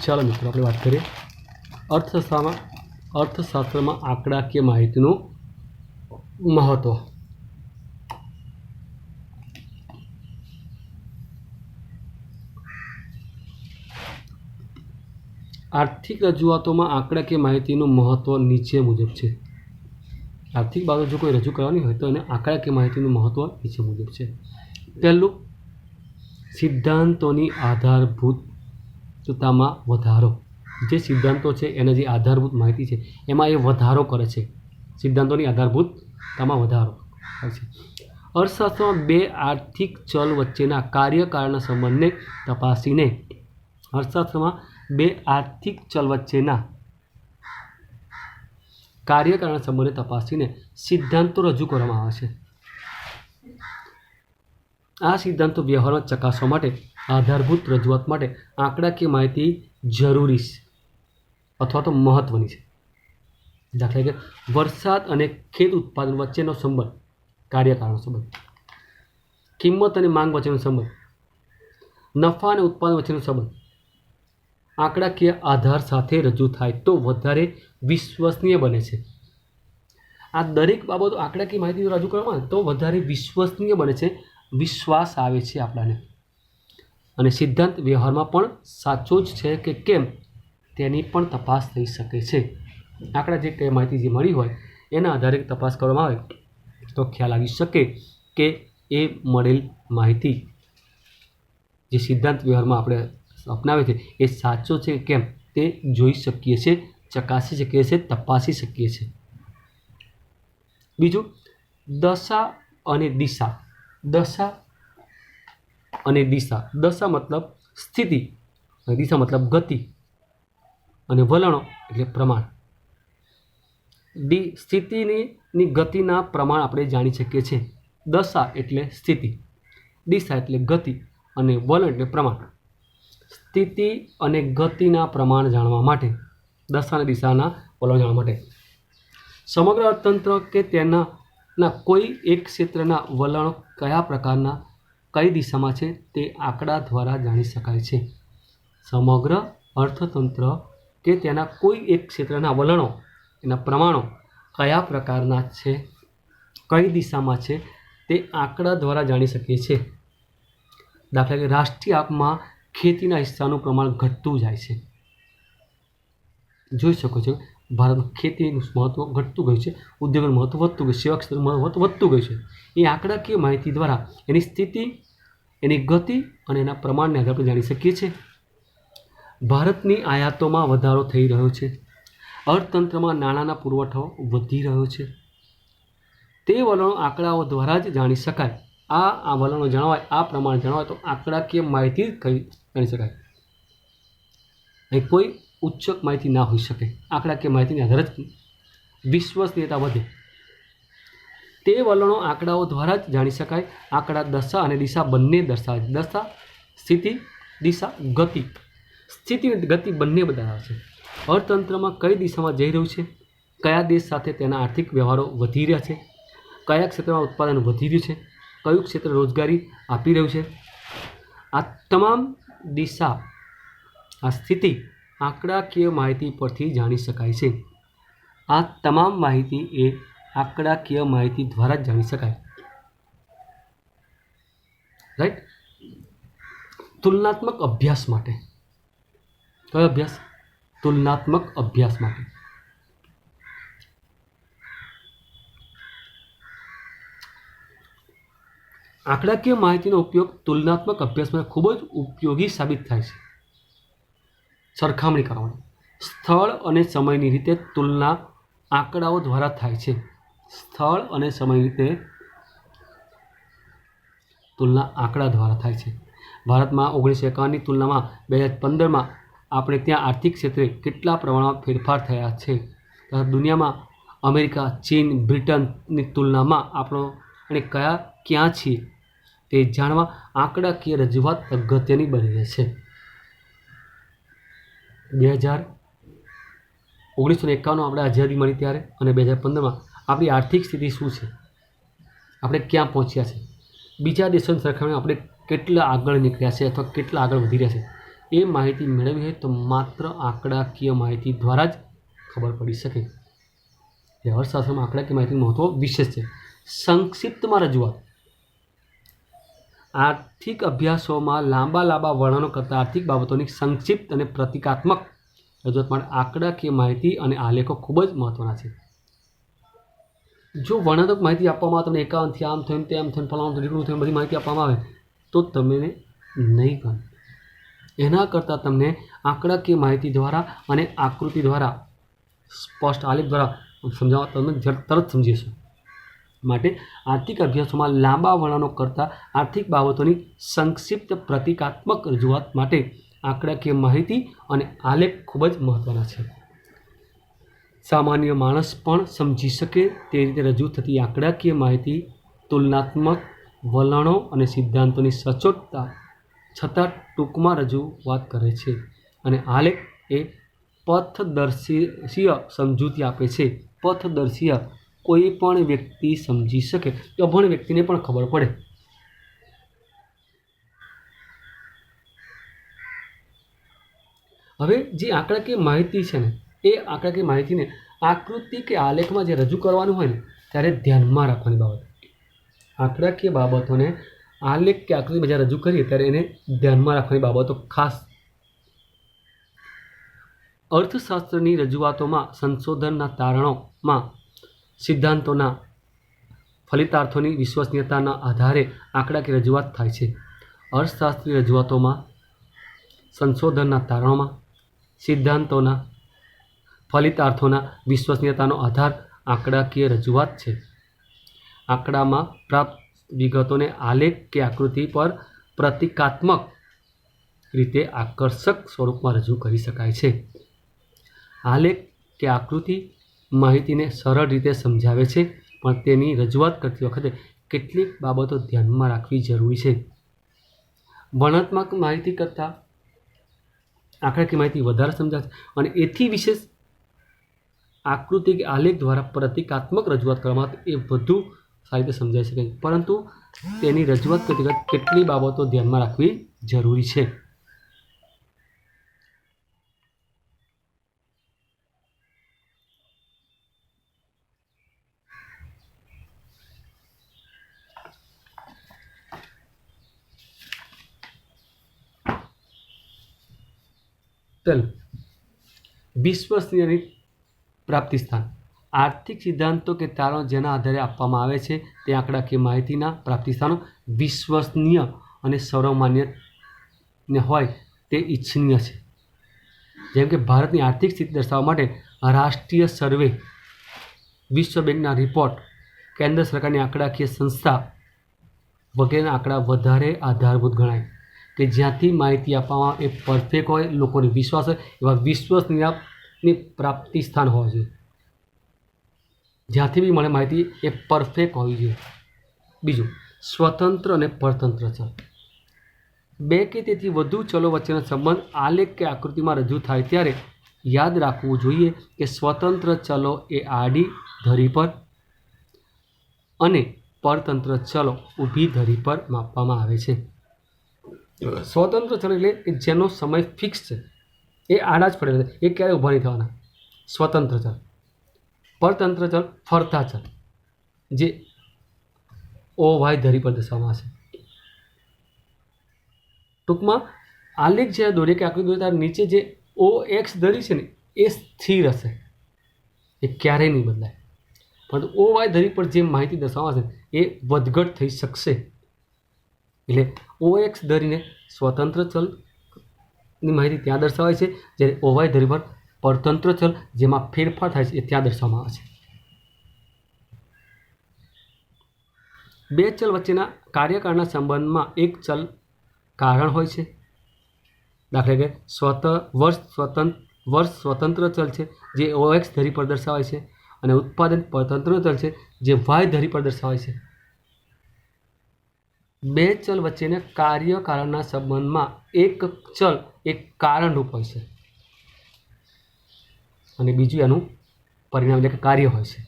ચાલો મિત્રો આપણે વાત કરીએ અર્થશાસ્ત્રમાં આંકડાકીય માહિતીનું મહત્વ. આર્થિક રજૂઆતોમાં આંકડાકીય માહિતીનું મહત્વ નીચે મુજબ છે. આર્થિક બાબતો જો કોઈ રજૂ કરવાની હોય તો એને આંકડાકીય માહિતીનું મહત્વ નીચે મુજબ છે. પહેલું, સિદ્ધાંતોની આધારભૂતતામાં વધારો. જે સિદ્ધાંતો છે એના જે આધારભૂત માહિતી છે એમાં એ વધારો કરે છે. સિદ્ધાંતોની આધારભૂતતામાં વધારો કરે છે. અર્થશાસ્ત્રમાં બે આર્થિક ચલ વચ્ચેના કાર્યકાળના સંબંધને તપાસીને અર્થશાસ્ત્રમાં બે આર્થિક ચલ વચ્ચેના કાર્યકાળના સંબંધને તપાસીને સિદ્ધાંતો રજૂ કરવામાં આવે છે. આ સિદ્ધાંતો વ્યવહારમાં ચકાસવા માટે આધારભૂત રજૂઆત માટે આંકડાકીય માહિતી જરૂરી છે અથવા તો મહત્વની છે. દાખલા તરીકે વરસાદ અને ખેત ઉત્પાદન વચ્ચેનો સંબંધ, કાર્યકાળનો સંબંધ. કિંમત અને માંગ વચ્ચેનો સંબંધ, નફા અને ઉત્પાદન વચ્ચેનો સંબંધ આંકડાકીય આધાર સાથે રજૂ થાય તો વધારે વિશ્વસનીય બને છે. આ દરેક બાબતો આંકડાકીય માહિતી રજૂ કરવામાં આવે તો વધારે વિશ્વસનીય બને છે, વિશ્વાસ આવે છે આપણાને. અને સિદ્ધાંત વ્યવહારમાં પણ સાચો જ છે કે કેમ તેની પણ તપાસ થઈ શકે છે. આંકડા જે કંઈ માહિતી જે મળી હોય એના આધારે તપાસ કરવામાં આવે તો ખ્યાલ આવી શકે કે એ મળેલ માહિતી જે સિદ્ધાંત વ્યવહારમાં આપણે અપનાવે છે એ સાચો છે કે કેમ તે જોઈ શકીએ છીએ, ચકાસી શકીએ છીએ, તપાસી શકીએ છીએ. બીજું, દશા અને દિશા. દશા અને દિશા. દશા મતલબ સ્થિતિ અને દિશા મતલબ ગતિ અને વલણો એટલે પ્રમાણ. સ્થિતિની ગતિના પ્રમાણ આપણે જાણી શકીએ છીએ. દશા એટલે સ્થિતિ, દિશા એટલે ગતિ અને વલણ એટલે પ્રમાણ. સ્થિતિ અને ગતિના પ્રમાણ જાણવા માટે, દશા અને દિશાના વલણ જાણવા માટે સમગ્ર અર્થતંત્ર કે તેના કોઈ એક ક્ષેત્રના વલણો કયા પ્રકારના કઈ દિશામાં છે તે આંકડા દ્વારા જાણી શકાય છે. સમગ્ર અર્થતંત્ર કે તેના કોઈ એક ક્ષેત્રના વલણો, એના પ્રમાણો કયા પ્રકારના છે, કઈ દિશામાં છે તે આંકડા દ્વારા જાણી શકીએ છીએ. દાખલા કે રાષ્ટ્રીય આવકમાં ખેતીના હિસ્સાનું પ્રમાણ ઘટતું જાય છે. જોઈ શકો છો ભારતમાં ખેતીનું મહત્વ ઘટતું ગયું છે, ઉદ્યોગનું મહત્વ વધતું ગયું, સેવા ક્ષેત્રનું મહત્વ વધતું ગયું છે. એ આંકડાકીય માહિતી દ્વારા એની સ્થિતિ, એની ગતિ અને એના પ્રમાણને આધારે આપણે જાણી શકીએ છીએ. ભારતની આયાતોમાં વધારો થઈ રહ્યો છે. અર્થતંત્રમાં નાણાંના પુરવઠો વધી રહ્યો છે. તે વલણો આંકડાઓ દ્વારા જ જાણી શકાય. આ વલણો જણાવાય, આ પ્રમાણ જણાવાય તો આંકડાકીય માહિતી જાણી શકાય. અહીં કોઈ ઉચ્ચક માહિતી ના હોઈ શકે. આંકડાકીય માહિતીને આધારે જ વિશ્વસનીયતા વધે. તે વલણો આંકડાઓ દ્વારા જ જાણી શકાય. આંકડા દશા અને દિશા બંને દર્શાવે છે. દશા, સ્થિતિ, દિશા, ગતિ. સ્થિતિ અને ગતિ બંને બતાવે છે. અર્થતંત્રમાં કઈ દિશામાં જઈ રહ્યું છે, કયા દેશ સાથે તેના આર્થિક વ્યવહારો વધી રહ્યા છે, કયા ક્ષેત્રમાં ઉત્પાદન વધી રહ્યું છે, કયું ક્ષેત્ર રોજગારી આપી રહ્યું છે. આ તમામ દિશા, આ સ્થિતિ આંકડાકીય માહિતી પરથી જાણી શકાય છે. આ તમામ માહિતી એ આંકડાકીય માહિતી દ્વારા જ જાણી શકાય. રાઈટ. તુલનાત્મક અભ્યાસ માટે. કયો અભ્યાસ? તુલનાત્મક અભ્યાસ માટે. આંકડાકીય માહિતીનો ઉપયોગ તુલનાત્મક અભ્યાસમાં ખૂબ જ ઉપયોગી સાબિત થાય છે. સરખામણી કરવાની. સ્થળ અને સમયની રીતે તુલના આંકડાઓ દ્વારા થાય છે. સ્થળ અને સમયની રીતે તુલના આંકડા દ્વારા થાય છે. ભારતમાં 1951ની તુલનામાં 2015માં આપણે ત્યાં આર્થિક ક્ષેત્રે કેટલા પ્રમાણમાં ફેરફાર થયા છે. દુનિયામાં અમેરિકા, ચીન, બ્રિટનની તુલનામાં આપણો અને ક્યાં છીએ તે જાણવા આંકડાકીય રજૂઆત અગત્યની બની રહે છે. 1951 આપણે આઝાદી મળી ત્યારે અને 2015માં આપણી આર્થિક સ્થિતિ શું છે, આપણે ક્યાં પહોંચ્યા છે, બીજા દેશોની સરખામણીમાં આપણે કેટલા આગળ નીકળ્યા છે અથવા કેટલા આગળ વધી રહ્યા છે એ માહિતી મેળવવી હોય તો માત્ર આંકડાકીય માહિતી દ્વારા જ ખબર પડી શકે. એ અર્થશાસ્ત્રમાં આંકડાકીય માહિતીનું મહત્વ વિશેષ છે. સંક્ષિપ્તમાં રજૂઆત. આર્થિક અભ્યાસોમાં લાંબા વર્ણનો કરતાં આર્થિક બાબતોની સંક્ષિપ્ત અને પ્રતિકાત્મક રજૂઆત માટે આંકડાકીય માહિતી અને આલેખો ખૂબ જ મહત્વના છે. જો વર્ણનાત્મક માહિતી આપવામાં આવે, તમને 51થી આમ થયું, તેમ થયું, ફલાણું ઢીકણું થયું, બધી માહિતી આપવામાં આવે તો તમને નહીં ગમે. એના કરતાં તમને આંકડાકીય માહિતી દ્વારા અને આકૃતિ દ્વારા, સ્પષ્ટ આલેખ દ્વારા સમજાવવા તમે તરત સમજી જશો. માટે આર્થિક અભ્યાસોમાં લાંબા વર્ણનો કરતાં આર્થિક બાબતોની સંક્ષિપ્ત પ્રતિકાત્મક રજૂઆત માટે આંકડાકીય માહિતી અને આલેખ ખૂબ જ મહત્વના છે. સામાન્ય માણસ પણ સમજી શકે તે રીતે રજૂ થતી આંકડાકીય માહિતી તુલનાત્મક વલણો અને સિદ્ધાંતોની સચોટતા છતાં ટૂંકમાં રજૂઆત કરે છે, અને આલેખ એ પથદર્શીય સમજૂતી આપે છે. પથદર્શીય કોઈ પણ વ્યક્તિ સમજી શકે, અભણ વ્યક્તિને પણ ખબર પડે. હવે જે આંકડાકીય માહિતી છે ને, એ આંકડાકીય માહિતીને આકૃતિ કે આલેખમાં જે રજૂ કરવાનું હોય ને ત્યારે ધ્યાનમાં રાખવાની બાબત. આંકડાકીય બાબતોને આલેખ કે આકૃતિમાં જ્યારે રજૂ કરીએ ત્યારે એને ધ્યાનમાં રાખવાની બાબતો ખાસ. અર્થશાસ્ત્રની રજૂઆતોમાં સંશોધનના તારણોમાં સિદ્ધાંતોના ફલિતાર્થોની વિશ્વસનીયતાના આધારે આંકડાકીય રજૂઆત થાય છે. અર્થશાસ્ત્રીય રજૂઆતોમાં સંશોધનના તારણોમાં સિદ્ધાંતોના ફલિતાર્થોના વિશ્વસનીયતાનો આધાર આંકડાકીય રજૂઆત છે. આંકડામાં પ્રાપ્ત વિગતોને આલેખ કે આકૃતિ પર પ્રતિકાત્મક રીતે આકર્ષક સ્વરૂપમાં રજૂ કરી શકાય છે. આલેખ કે આકૃતિ માહિતીને સરળ રીતે સમજાવે છે, પણ તેની રજૂઆત કરતી વખતે કેટલીક બાબતો ધ્યાનમાં રાખવી જરૂરી છે. વર્ણનાત્મક માહિતી કરતાં આંકડાકીય માહિતી વધારે સમજાય છે, અને એથી વિશેષ આકૃતિ કે આલેખ દ્વારા પ્રતિકાત્મક રજૂઆત કરવામાં એ વધુ સારી રીતે સમજાઈ શકે, પરંતુ તેની રજૂઆત કરતી વખતે કેટલી બાબતો ધ્યાનમાં રાખવી જરૂરી છે. વિશ્વસનીય પ્રાપ્તિ સ્થાન. આર્થિક સિદ્ધાંતો કે તારણો જેના આધારે આપવામાં આવે છે તે આંકડાકીય માહિતીના પ્રાપ્તિ સ્થાનો વિશ્વસનીય અને સર્વમાન્ય હોય તે ઇચ્છનીય છે. જેમ કે ભારતની આર્થિક સ્થિતિ દર્શાવવા માટે રાષ્ટ્રીય સર્વે, વિશ્વ બેંકના રિપોર્ટ, કેન્દ્ર સરકારની આંકડાકીય સંસ્થા વગેરેના આંકડા વધારે આધારભૂત ગણાય. કે જ્યાંથી માહિતી આપવામાં એ પરફેક્ટ હોય, લોકોને વિશ્વાસ હોય, એવા વિશ્વસનીયની પ્રાપ્તિ સ્થાન હોવા જોઈએ. જ્યાંથી બી મળે માહિતી એ પરફેક્ટ હોવી જોઈએ. બીજું, સ્વતંત્ર અને પરતંત્ર ચલ. બે કે તેથી વધુ ચલો વચ્ચેનો સંબંધ આલેખ કે આકૃતિમાં રજૂ થાય ત્યારે યાદ રાખવું જોઈએ કે સ્વતંત્ર ચલો એ આડી ધરી પર અને પરતંત્ર ચલો ઊભી ધરી પર માપવામાં આવે છે. સ્વતંત્ર ચલ એટલે કે જેનો સમય ફિક્સ છે, એ આડા જ પડેલા છે, એ ક્યારેય ઊભા નહીં થવાના. સ્વતંત્ર ચલ. પરતંત્ર ચલ ફરતા ચલ, જે ઓ વાય ધરી પર દર્શાવવામાં આવશે. ટૂંકમાં આલેખ જ્યારે દોરે કે આકૃતિ દોરે ત્યારે નીચે જે ઓ એક્સ ધરી છે ને એ સ્થિર હશે, એ ક્યારેય નહીં બદલાય. પરંતુ ઓ વાય ધરી પર જે માહિતી દર્શાવવામાં આવશે એ વધઘટ થઈ શકશે. એટલે ઓ એક્સ ધરીને સ્વતંત્ર ચલની માહિતી ત્યાં દર્શાવાય છે, જ્યારે ઓ વાય ધરી પર પરતંત્ર ચલ જેમાં ફેરફાર થાય છે એ ત્યાં દર્શાવવામાં આવે છે. બે ચલ વચ્ચેના કાર્યકાળના સંબંધમાં એક ચલ કારણ હોય છે. દાખલા કે વર્ષ સ્વતંત્ર ચલ છે જે ઓ એક્સ ધરી પર દર્શાવાય છે, અને ઉત્પાદન પરતંત્ર ચલ છે જે વાય ધરી પર દર્શાવાય છે. બે ચલ વચ્ચેના કાર્યકાળના સંબંધમાં એક ચલ એક કારણરૂપ હોય છે અને બીજું એનું પરિણામ એટલે કે કાર્ય હોય છે.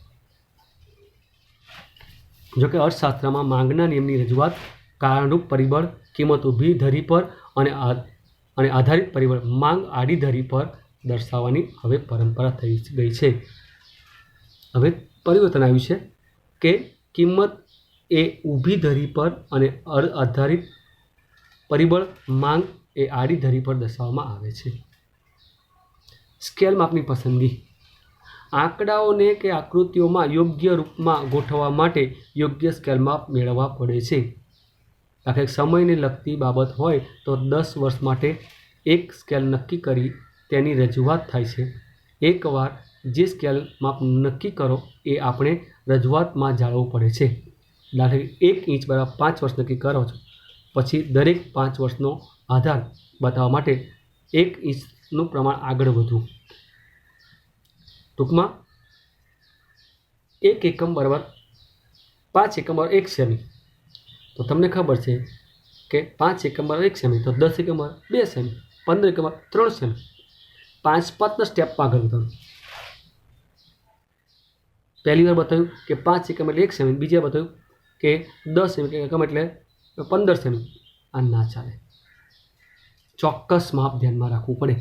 જોકે અર્થશાસ્ત્રમાં માંગના નિયમની રજૂઆત કારણરૂપ પરિબળ, કિંમત ઊભી ધરી પર અને આધારિત પરિબળ માંગ આડી ધરી પર દર્શાવવાની હવે પરંપરા થઈ ગઈ છે. હવે પરિવર્તન આવ્યું છે કે કિંમત એ ઊભી ધરી પર અને આધારિત પરિબળ માંગ એ આડી ધરી પર દર્શાવવામાં આવે છે. સ્કેલ માપની પસંદગી. આંકડાઓને કે આકૃતિઓમાં યોગ્ય રૂપમાં ગોઠવવા માટે યોગ્ય સ્કેલ માપ મેળવવા પડે છે. દાખલા સમયને લગતી બાબત હોય તો 10 વર્ષ માટે એક સ્કેલ નક્કી કરી તેની રજૂઆત થાય છે. એકવાર જે સ્કેલ માપ નક્કી કરો એ આપણે રજૂઆતમાં જાળવવું પડે છે. દાખલા 1 ઇંચ બરાબર 5 વર્ષ નક્કી કરો છો, પછી દરેક 5 વર્ષનો આધાર બતાવવા માટે 1 ઇંચનું પ્રમાણ આગળ વધવું. ટૂંકમાં 1 એકમ બરાબર 5 એકમ બરાબર 1 સેમી. તો તમને ખબર છે કે 5 એકમ બરાબર 1 સેમી, તો 10 એકમ બરાબર 2 સેમી, 15 એકમ બરાબર 3 સેમી. 5 સ્ટેપમાં આગળ વધવાનું. પહેલી વાર બતાવ્યું કે 5 એકમ એટલે 1 સેમી, બીજી વાર બતાવ્યું કે 10 સેમી એકમ એટલે 15 સેમી. આ ના ચાલે. ચોક્કસ માપ ધ્યાનમાં રાખવું પડે.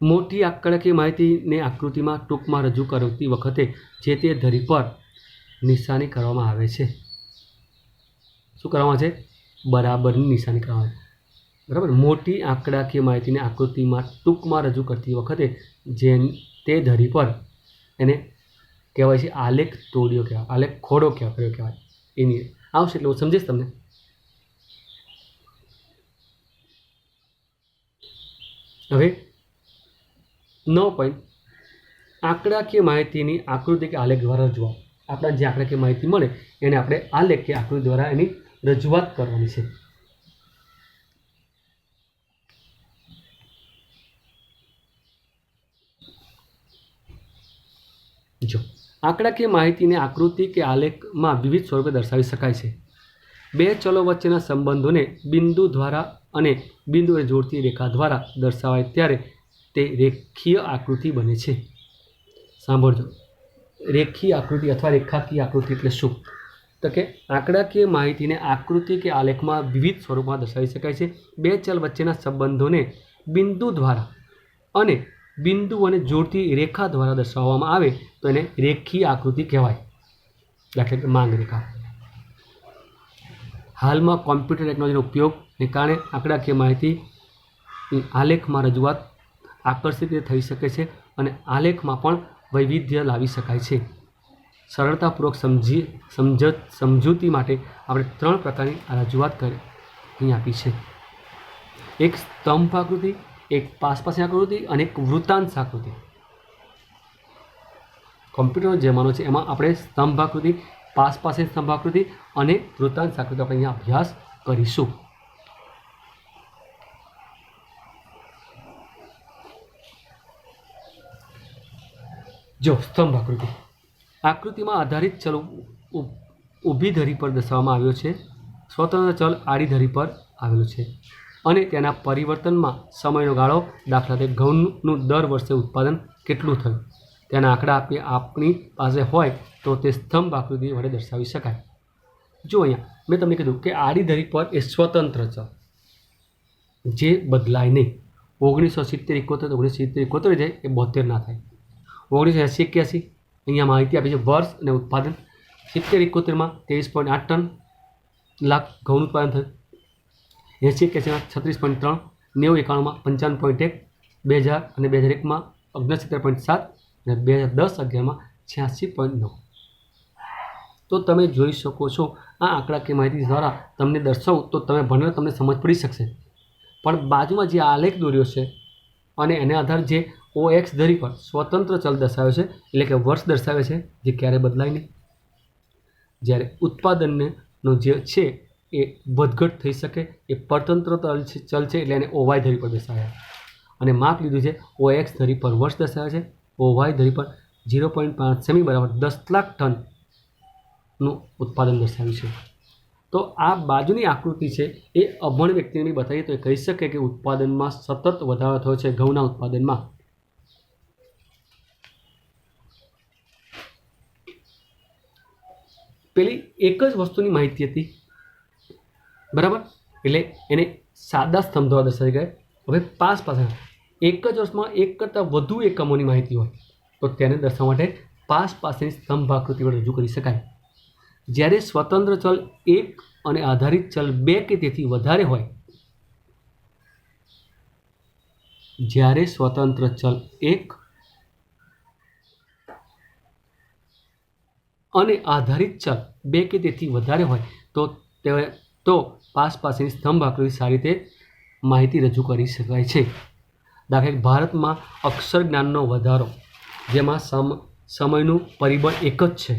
મોટી આંકડાકીય માહિતીને આકૃતિમાં ટૂંકમાં રજૂ કરતી વખતે જે તે ધરી પર નિશાની કરવામાં આવે છે. શું કરવામાં આવે છે? બરાબરની નિશાની કરવામાં આવે છે. બરાબર. મોટી આંકડાકીય માહિતીને આકૃતિમાં ટૂંકમાં રજૂ કરતી વખતે જે તે ધરી પર એને કહેવાય છે આલેખ તોડ્યો કહેવાય, આલેખ ખોડો કહેવાય. એની આવશે એટલે હું સમજીશ તમને. હવે 9 પોઈન્ટ. આંકડાકીય માહિતીની આકૃતિ કે આલેખ દ્વારા રજૂઆત. આપણા જે આંકડાકીય માહિતી મળે એને આપણે આલેખ કે આકૃતિ દ્વારા એની રજૂઆત કરવાની છે. જો આંકડાકીય માહિતીને આકૃતિ કે આલેખમાં વિવિધ સ્વરૂપે દર્શાવી શકાય છે. બે ચલો વચ્ચેના સંબંધોને બિંદુ દ્વારા અને બિંદુને જોડતી રેખા દ્વારા દર્શાવાય ત્યારે તે રેખીય આકૃતિ બને છે. સાંભળજો, રેખીય આકૃતિ અથવા રેખાકીય આકૃતિ એટલે શું? તો કે આંકડાકીય માહિતીને આકૃતિ કે આલેખમાં વિવિધ સ્વરૂપમાં દર્શાવી શકાય છે. બે ચલ વચ્ચેના સંબંધોને બિંદુ દ્વારા અને બિંદુઓને જોડતી રેખા દ્વારા દર્શાવવામાં આવે તો એને રેખીય આકૃતિ કહેવાય. દાખલા કે માંગ રેખા. હાલમાં કોમ્પ્યુટર ટેકનોલોજીનો ઉપયોગને કારણે આંકડાકીય માહિતી આલેખમાં રજૂઆત આકર્ષિત રીતે થઈ શકે છે અને આલેખમાં પણ વૈવિધ્ય લાવી શકાય છે. સરળતાપૂર્વક સમજૂતી માટે આપણે 3 પ્રકારની રજૂઆત અહીં આપી છે. એક સ્તંભ આકૃતિ, એક પાસપાસની આકૃતિ અને એક વૃત્તાંશ આકૃતિ. કોમ્પ્યુટરનો જમાનો છે એમાં આપણે સ્તંભ આકૃતિ, પાસપાસની સ્તંભ આકૃતિ અને વૃત્તાંશ આકૃતિ આપણે અહીંયા અભ્યાસ કરીશું. જો સ્તંભ આકૃતિ. આકૃતિમાં આધારિત ચલ ઊભી ધરી પર દર્શાવવામાં આવ્યો છે. સ્વતંત્ર ચલ આડી ધરી પર આવેલો છે અને તેના પરિવર્તનમાં સમયનો ગાળો, દાખલા તરીકે ઘઉંનું દર વર્ષે ઉત્પાદન કેટલું થયું તેના આંકડા આપણી પાસે હોય તો તે સ્તંભ આકૃતિ વડે દર્શાવી શકાય. જો અહીંયા મેં તમને કીધું કે આડી ધરી પર એ સ્વતંત્ર ચલ જે બદલાય નહીં. 1970 71 જાય એ 72 ના થાય. 1980 81 અહીંયા માહિતી આપી છે વર્ષ અને ઉત્પાદન. 70 71માં 23.8 ટન લાખ ઘઉંનું ઉત્પાદન થયું. 80 81માં 36.3, 90 91માં 55.1, 2000 અને 2001માં 69.7 અને 2010 11માં 86.9. તો તમે જોઈ શકો છો આ આંકડાકીય માહિતી દ્વારા તમને દર્શાવું તો તમે ભણેલા તમને સમજ પડી શકશે. પણ બાજુમાં જે આલેખ દોર્યો છે અને એને આધારે જે OX ધરી પર સ્વતંત્ર ચલ દર્શાવે છે એટલે કે વર્ષ દર્શાવે છે જે ક્યારે બદલાય નહીં. જ્યારે ઉત્પાદનનો જે છે એ વધઘટ થઈ શકે એ પરતંત્ર ચલ છે એટલે એને OY ધરી પર દર્શાવે અને માપ લીધું છે OX ધરી પર વર્ષ દર્શાવે છે. OY ધરી પર 0.5 સેમી બરાબર 10 લાખ ટનનું ઉત્પાદન દર્શાવ્યું છે. તો આ બાજુની આકૃતિ છે એ અભણ વ્યક્તિને બી બતાવીએ તો એ કહી શકે કે ઉત્પાદનમાં સતત વધારો થયો છે ઘઉંના ઉત્પાદનમાં. પેલી એક જ વસ્તુની માહિતી હતી બરાબર, એટલે એને સાદા સ્તંભ દ્વારા દર્શાવી ગયા. હવે પાસ પાસે એક જ વર્ષમાં એક કરતાં વધુ એકમોની માહિતી હોય તો તેને દર્શાવવા માટે પાસ પાસેની સ્તંભ આકૃતિ વડે રજૂ કરી શકાય. જ્યારે સ્વતંત્ર ચલ 1 અને આધારિત ચલ 2 કે તેથી વધારે હોય, જ્યારે સ્વતંત્ર ચલ 1 અને આધારિત ચલ 2 કે તેથી વધારે હોય તો પાસ પાસેની સ્તંભ આકૃતિ સારી રીતે માહિતી રજૂ કરી શકાય છે. દાખલા ભારતમાં અક્ષર જ્ઞાનનો વધારો, જેમાં સમયનું પરિબળ એક જ છે.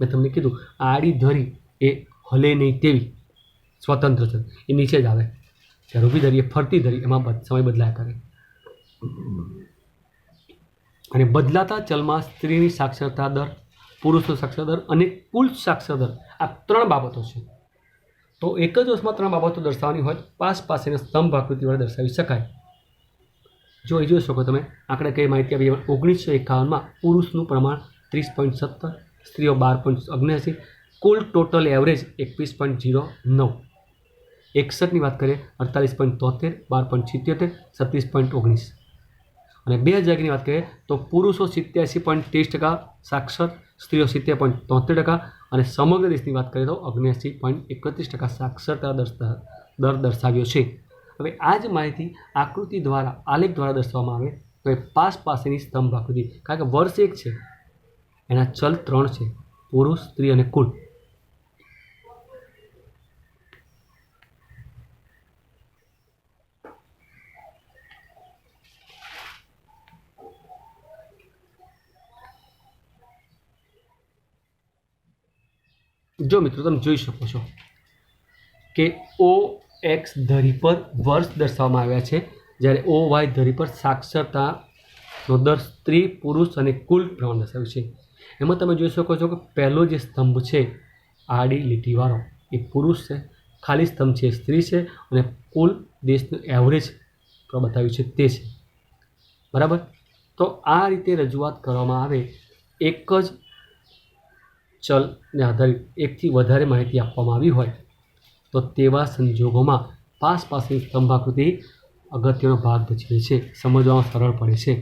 મેં તમને કીધું આડી ધરી એ હલે નહીં તેવી સ્વતંત્ર ચલ એ નીચે જ આવે, ત્યારે ઊભી ધરી એ ફરતી ધરી, એમાં સમય બદલાયા કરે. અને બદલાતા ચલમાં સ્ત્રીની સાક્ષરતા દર, પુરુષનો સાક્ષરતા દર અને કુલ સાક્ષરતા દર, આ 3 બાબતો છે. તો એક જ વર્ષમાં 3 બાબતો દર્શાવવાની હોય પાસ પાસેના સ્તંભ આકૃતિ વડે દર્શાવી શકાય. જોઈ શકો તમે આંકડા કઈ માહિતી આપી. 1951માં પુરુષનું પ્રમાણ 30.17, સ્ત્રીઓ 12.79, કુલ ટોટલ એવરેજ 21.09. 61ની વાત કરીએ 48.73, 12.77, 36.19. અને 2000ની વાત કરીએ તો પુરુષો 87.30% સાક્ષર, સ્ત્રીઓ 70.73% અને સમગ્ર દેશની વાત કરીએ તો 79.31% સાક્ષરતા દર દર્શાવ્યો છે. હવે આ જ માહિતી આકૃતિ દ્વારા, આલેખ દ્વારા દર્શાવવામાં આવે તો એ પાસ પાસેની સ્તંભ આકૃતિ, કારણ કે વર્ષ 1 છે, એના ચલ 3 છે, પુરુષ, સ્ત્રી અને કુલ. જો મિત્રો તમે જોઈ શકો છો કે OX ધરી પર વર્ષ દર્શાવવામાં આવ્યા છે, જ્યારે OY ધરી પર સાક્ષરતાનો દર, સ્ત્રી, પુરુષ અને કુલ પ્રમાણ દર્શાવ્યું છે. એમાં તમે જોઈ શકો છો કે પહેલો જે સ્તંભ છે આડી લીટીવાળો એ પુરુષ છે, ખાલી સ્તંભ છે સ્ત્રી છે, અને કુલ દેશનું એવરેજ બતાવ્યું છે તે છે. બરાબર. તો આ રીતે રજૂઆત કરવામાં આવે, એક જ ચલને આધારિત એકથી વધારે માહિતી આપવામાં આવી હોય તો તેવા સંજોગોમાં પાસ પાસેની સ્તંભ આકૃતિ અગત્યનો ભાગ ભજવે છે, સમજવામાં સરળ પડે છે.